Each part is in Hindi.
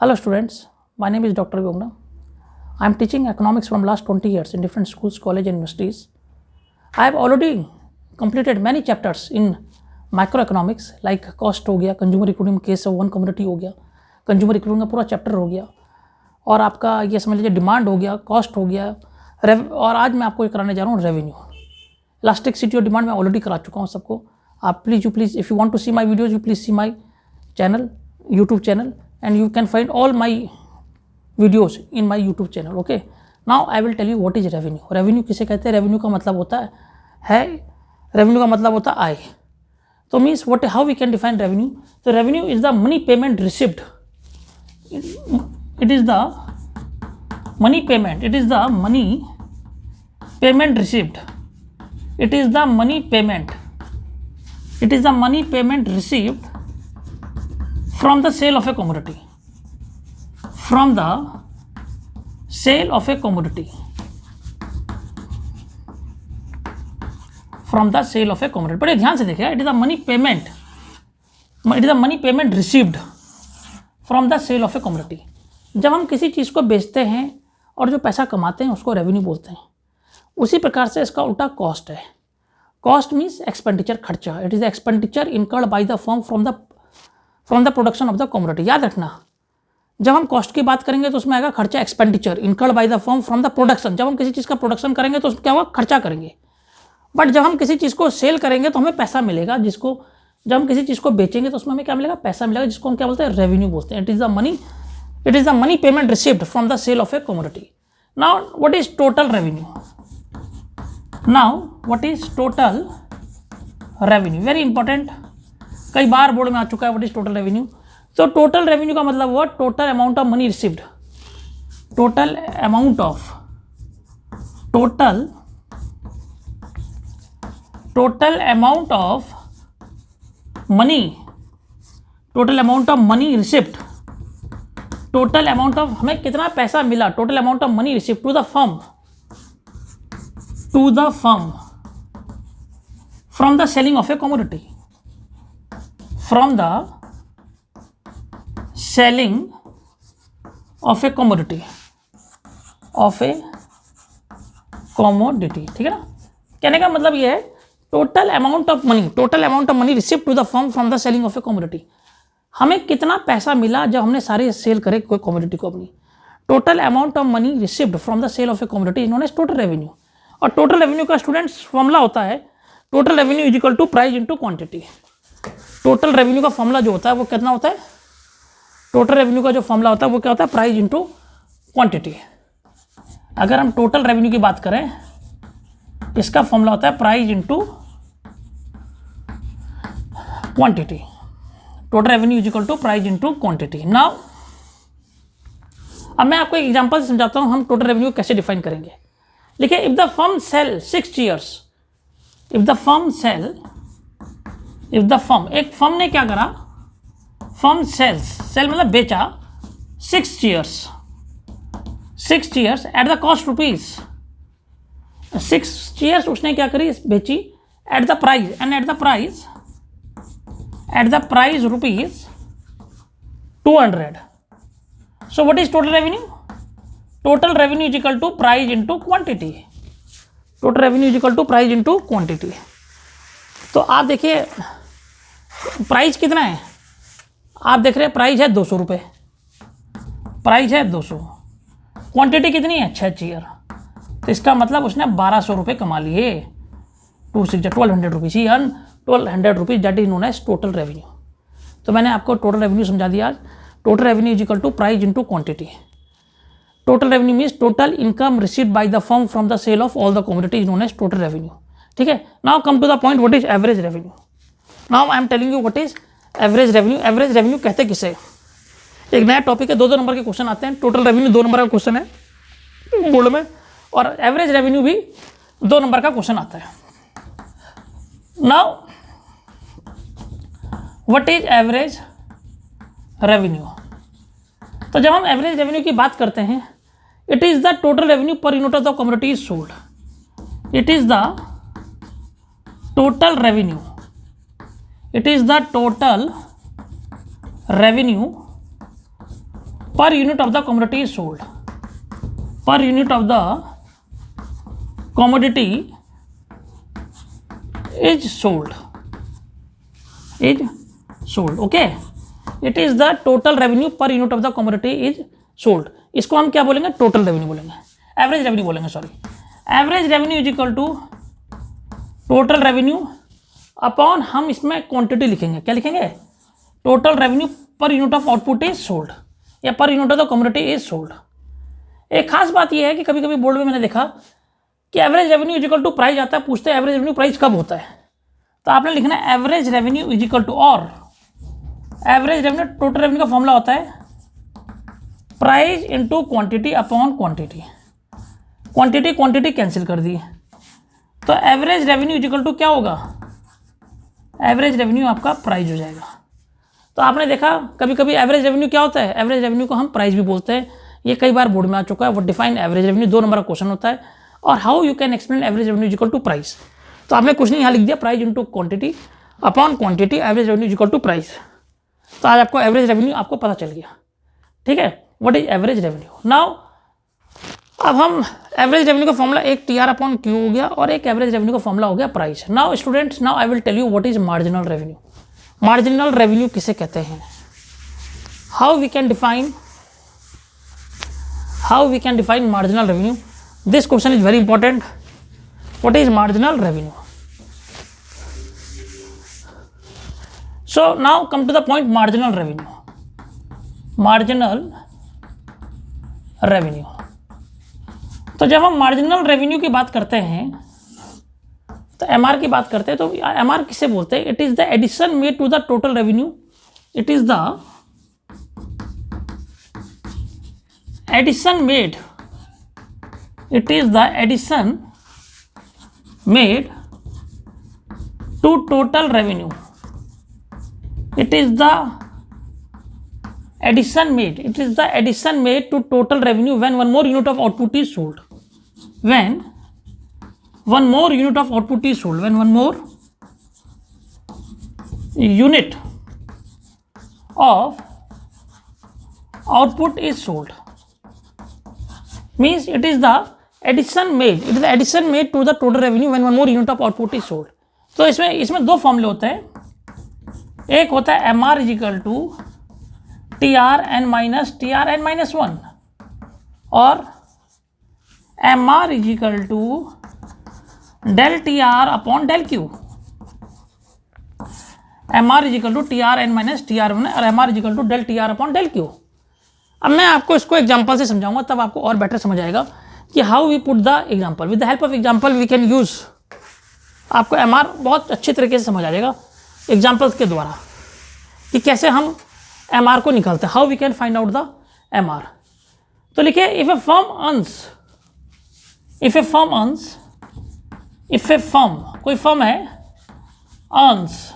Hello students, my name is Dr. Yogna. I am teaching economics from last 20 years in different schools, colleges and universities. I have already completed many chapters in macroeconomics like cost हो गया, कंज्यूमर इक्विटी में केस ऑफ वन कम्युनिटी हो गया, कंज्यूमर इक्विटी का पूरा चैप्टर हो गया और आपका ये समझ लीजिए डिमांड हो गया, कॉस्ट हो गया और आज मैं आपको ये कराने जा रहा हूँ रेवेन्यू। इलास्टिसिटी और डिमांड मैं ऑलरेडी करा चुका हूँ सबको। आप please if you want to see my videos you please see my channel, YouTube channel, and you can find all my videos in my YouTube channel. Okay, now I will tell you what is revenue. Revenue किसे कहते हैं? रेवेन्यू का मतलब होता है रेवेन्यू का मतलब होता है आय। तो means what how we can define revenue? तो revenue is the money payment received, it is the money payment, it is the money payment received, it is the money payment, it is the money payment received from the sale of a commodity, from the sale of a commodity, from the sale of a commodity। बड़े ध्यान से देखिए, it is the money payment, it is the money payment received from the sale of a commodity। जब हम किसी चीज़ को बेचते हैं और जो पैसा कमाते हैं उसको रेवेन्यू बोलते हैं। उसी प्रकार से इसका उल्टा कॉस्ट है। कॉस्ट मीन्स एक्सपेंडिचर, खर्चा। It is the expenditure incurred by the firm from the production of the commodity. याद रखना, जब हम कॉस्ट की बात करेंगे तो उसमें आएगा खर्चा, expenditure incurred by the firm from the production. जब हम किसी चीज़ का प्रोडक्शन करेंगे तो उसमें क्या होगा? खर्चा करेंगे। बट जब हम किसी चीज़ को सेल करेंगे तो हमें पैसा मिलेगा, जिसको जब हम किसी चीज़ को बेचेंगे तो उसमें हमें क्या मिलेगा? पैसा मिलेगा, जिसको हम क्या बोलते हैं? रेवेन्यू बोलते हैं। It is the money payment received from the sale of a commodity. Now what is total revenue? Now what is total revenue? Very important, कई बार बोर्ड में आ चुका है व्हाट इज टोटल रेवेन्यू। तो टोटल रेवेन्यू का मतलब हुआ total amount of money received, total amount of money, total amount of money received, total amount of हमें कितना पैसा मिला, total amount of money received to the firm from the selling of a commodity, from the selling of a commodity, ठीक है ना? कहने का मतलब ये है total amount of money received to the firm from the selling of a commodity. हमें कितना पैसा मिला जब हमने सारे सेल करे कोई कमोडिटी को अपनी। Total amount of money received from the sale of a commodity is known as total revenue. और टोटल रेवेन्यू का स्टूडेंट्स फॉर्मूला होता है total revenue is equal to price into quantity. Total revenue का फॉर्मूला जो होता है वो कितना होता है? टोटल रेवेन्यू का जो फॉर्मूला होता है वो क्या होता है? Price into quantity. अगर हम टोटल रेवेन्यू की बात करें, इसका फॉर्मूला होता है price into quantity. Total revenue is equal to price into quantity. Now अब मैं आपको एक एग्जांपल समझाता हूं हम टोटल रेवेन्यू कैसे डिफाइन करेंगे। देखिए, if the firm sell 6 years, एक फर्म ने क्या करा? फर्म सेल मतलब बेचा 6 years at the cost rupees. 6 years उसने क्या करी? बेची at the price, and at the price rupees 200। So what is total revenue? Total revenue is equal to price into quantity. Total revenue is equal to price into quantity. तो आप देखिए प्राइस कितना है, आप देख रहे हैं प्राइस है 200 रुपये, प्राइस है 200, क्वांटिटी कितनी है? 6 चेयर। तो इसका मतलब उसने 1200 रुपये कमा लिए। 1200 रुपीज़ ही earn 1200 rupees, that is known as total revenue. तो मैंने आपको टोटल रेवेन्यू समझा दिया आज। Total revenue is equal to price into quantity. Total revenue means total income received by the firm from the sale of all the commodity is known as total revenue. ठीक है, now come to the point what is average revenue. Now I am telling you what is average revenue. Average revenue कहते किसे? एक नया टॉपिक है, 2 नंबर के क्वेश्चन आते हैं। टोटल रेवेन्यू 2 नंबर का क्वेश्चन है बोर्ड में, और एवरेज रेवेन्यू भी 2 नंबर का क्वेश्चन आता है। Now what is average revenue? तो जब हम एवरेज रेवेन्यू की बात करते हैं, it is the total revenue per unit of the commodity is sold. It is the total revenue. It is the total revenue पर unit of the commodity is sold, पर unit of the commodity is sold, okay, it is the total revenue per unit of the commodity is sold. इसको हम क्या बोलेंगे, टोटल रेवेन्यू बोलेंगे, एवरेज रेवेन्यू बोलेंगे, sorry, average revenue is equal to total revenue upon, हम इसमें क्वांटिटी लिखेंगे, क्या लिखेंगे, total revenue per unit of output is sold या per unit of the commodity is sold. एक खास बात यह है कि कभी कभी बोर्ड में मैंने देखा कि average revenue is equal to price आता है, पूछते हैं एवरेज रेवेन्यू प्राइस कब होता है, तो आपने लिखना है average revenue is equal to, और एवरेज रेवेन्यू टोटल रेवेन्यू का फॉर्मूला होता है price into quantity upon quantity, quantity cancel कर दी, तो average revenue is equal to क्या होगा, एवरेज रेवेन्यू आपका प्राइस हो जाएगा। तो आपने देखा कभी कभी एवरेज रेवेन्यू क्या होता है, एवरेज रेवेन्यू को हम प्राइस भी बोलते हैं, ये कई बार बोर्ड में आ चुका है। What define average revenue, 2 number का क्वेश्चन होता है, और how you can explain average revenue is equal to price. तो आपने कुछ नहीं यहाँ लिख दिया, price into quantity upon quantity, average revenue is equal to price. तो आज आपको एवरेज रेवेन्यू आपको पता चल गया, ठीक है, what is average revenue. Now अब हम एवरेज रेवेन्यू का फॉर्मूला एक टी आर अपॉन क्यू हो गया और एक एवरेज रेवेन्यू का फॉर्मूला हो गया price. Now students, now I will tell you what is marginal revenue. Marginal revenue किसे कहते हैं, how we can define marginal revenue. This question is very important. What is marginal revenue? So now come to the point, marginal revenue. Marginal revenue. तो जब हम मार्जिनल रेवेन्यू की बात करते हैं, तो एमआर की बात करते हैं, तो एमआर किसे बोलते हैं, it is the addition made to the total revenue, it is the addition made, it is the addition made to total revenue, it is the addition made to total revenue when one more unit of output is sold, when one more unit of output is sold, when one more unit of output is sold, means it is the addition made to the total revenue when one more unit of output is sold. तो इसमें 2 फॉर्मूले होते हैं, एक होता है M R is equal to T R N minus 1 और M R is equal to del T R upon del Q, M R is equal to T R N minus T R 1 और M R is equal to del T R upon del Q. अब मैं आपको इसको एग्जाम्पल से समझाऊंगा, तब आपको और बेटर समझ आएगा कि how we put the example, with the help of example we can use, आपको एमआर बहुत अच्छे तरीके से समझ आ जाएगा एग्जाम्पल्स के द्वारा कि कैसे हम एमआर को निकालते हैं, how we can find out the MR. तो लिखिए, इफ ए फर्म कोई फर्म है, अर्न्स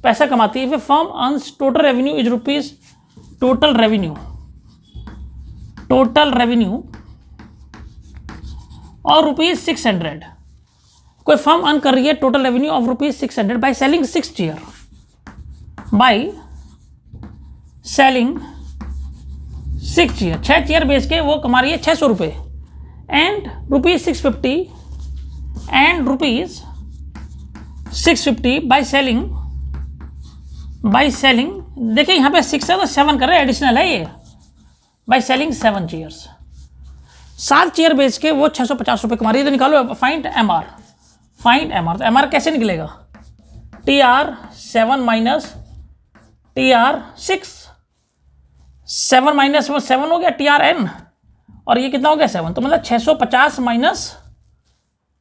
पैसा कमाती है, if a firm earns total revenue is rupees, total revenue और रुपीज 600, कोई फर्म अर्न कर रही है total revenue of rupees 600 by selling 6 chair, छः चेयर बेच के वो कमा रही है 600 रुपये, एंड रुपीज 650 बाय सेलिंग, देखिए यहाँ पे 6 है तो 7 कर रहे हैं, एडिशनल है ये, बाय सेलिंग 7 चेयर्स, 7 चेयर बेच के वो 650 रुपये कमा रही है। तो निकालो फाइंड एमआर, तो एमआर कैसे निकलेगा, T R 7 minus T are 6, 7 minus 7 हो गया टी आर एन, और ये कितना हो गया 7, तो मतलब 650 माइनस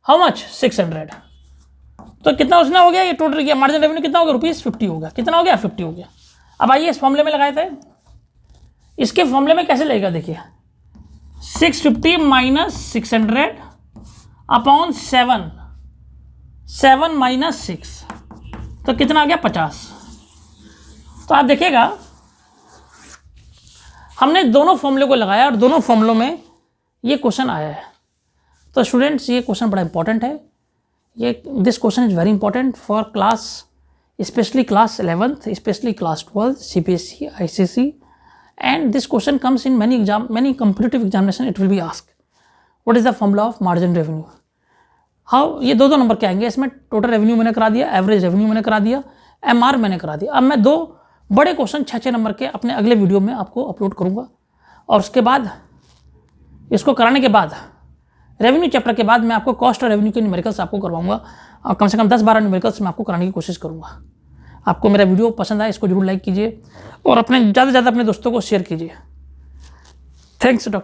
हाउ मच 600, तो कितना उसने हो गया, ये टोटल किया मार्जिनल रेवेन्यू कितना हो गया, रुपीज 50 हो गया, कितना हो गया 50 हो गया। अब आइए इस फॉर्मूले में लगाए थे, इसके फॉर्मूले में कैसे लगेगा, देखिए 650 माइनस 600 अपॉन 7 माइनस 6, तो कितना आ गया 50। तो आप देखिएगा हमने दोनों फॉर्मूले को लगाया और दोनों फॉर्मूलों में ये क्वेश्चन आया है। तो स्टूडेंट्स, ये क्वेश्चन बड़ा इंपॉर्टेंट है, ये this question is very important for class, specially class 11th, specially class 12, CBSE, ICSE and this question comes in many competitive examination. It will be asked, what is the formula of margin revenue? How ये दो नंबर के आएंगे इसमें. टोटल रेवेन्यू मैंने करा दिया, एवरेज रेवेन्यू मैंने करा दिया, MR मैंने करा दिया. अब मैं 2 बड़े क्वेश्चन 6 नंबर के अपने अगले वीडियो में आपको अपलोड करूंगा. और उसके बाद इसको कराने के बाद रेवेन्यू चैप्टर के बाद मैं आपको कॉस्ट और रेवेन्यू के न्यूमेरिकल्स आपको करवाऊंगा, और कम से कम 10-12 न्यूमेरिकल्स मैं आपको कराने की कोशिश करूंगा. आपको मेरा वीडियो पसंद आए इसको जरूर लाइक कीजिए और अपने ज़्यादा से ज़्यादा अपने दोस्तों को शेयर कीजिए. Thanks doctor.